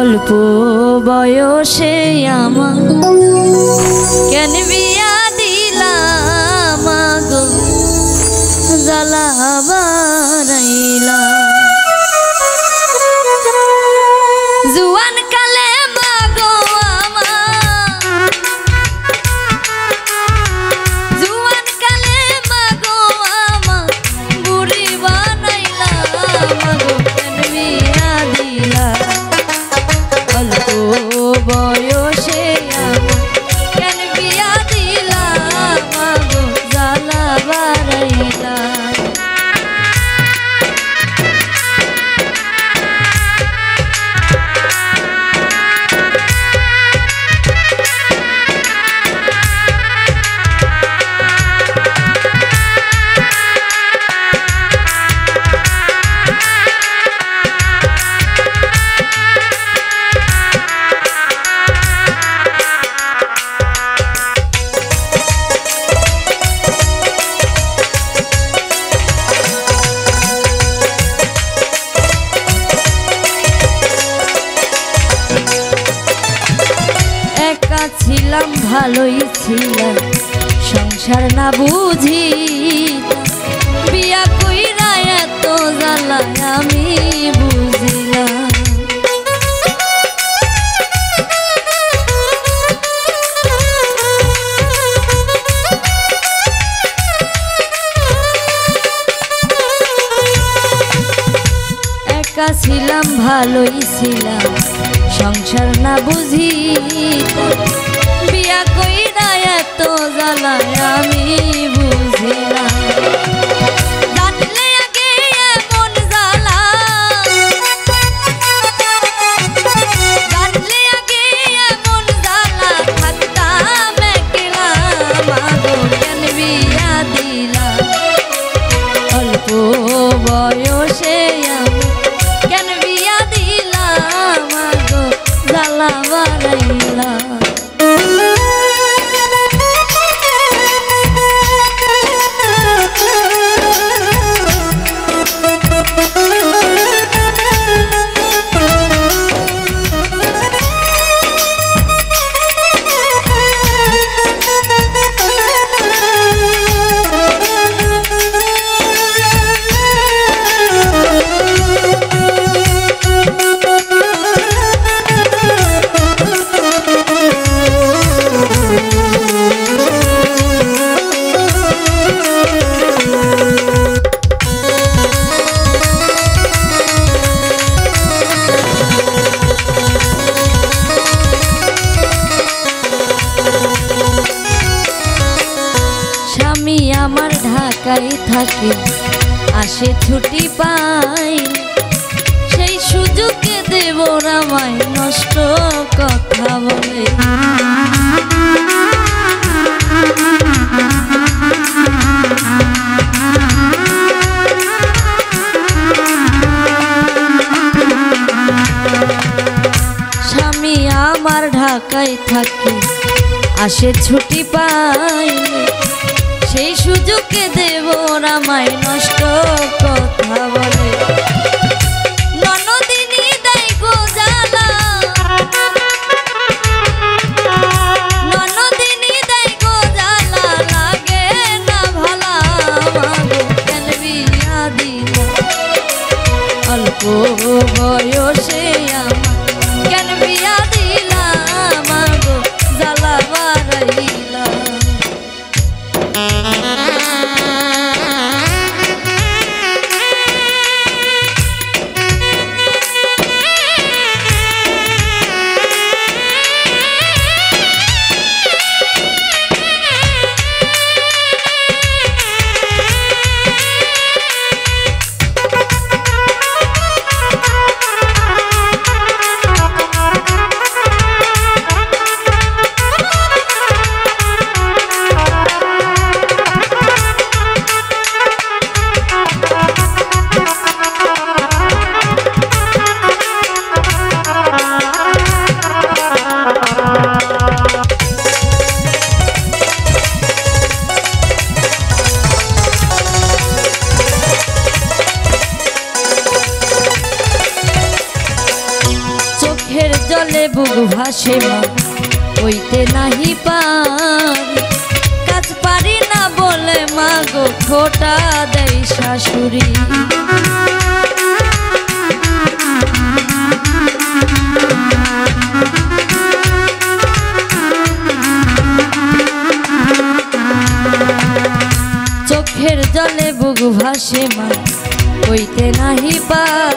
অল্প বয়সে আমার কেন বিয়া দিলাম গো জ্বালা বাড়াইলা জুয়ান কালে মাগো আমার জুয়ান কালে মাগো আমার বুড়ি বানাইলা মাগো কেন বিয়া দিলা অল্প বয়সে আমার কেন বিয়া দিলা মাগো জ্বালা বাড়াইলা ছিলাম ভালোই ছিলাম সংসার না বুঝি বিয়া কইরা এত জ্বালা আমি বুঝিলাম একা ছিলাম ভালোই ছিলাম সংসার না বুঝি বিয়া কইরা এত জ্বালা আমি বুঝিলাম জানলে আগে এমন জ্বালা জানলে আগে এমন জ্বালা থাকতাম একলা মাগো কেন বিয়া দিলা অল্প বয়সে আমি কেন বিয়া দিলা মাগো জ্বালা বাড়াইলা আমার ঢাকায় থাকে আসে ছুটি পাই সেই সুযোগে দেব রামায় নষ্ট কথা বলে স্বামী আমার ঢাকায় থাকে আসে ছুটি পাই সেই সুযোগে দেব রামায় নষ্ট কথা বলে ননদিনী দেয় গো জ্বালা ননদিনী দেয় গো জ্বালা লাগে না ভালা মাগো কেন বিয়া দিলা অল্প বয়সে আমার কেন বিয়া দিলা মাগো জ্বালা বাড়াইলা চোখের জলে বুক ভাসে মা হইতে নাহি পারি কাজ পারি না বলে মা গো খোটা দেয় শাশুড়ি চোখের জলে বুক ভাসে মা হইতে নাহি পারি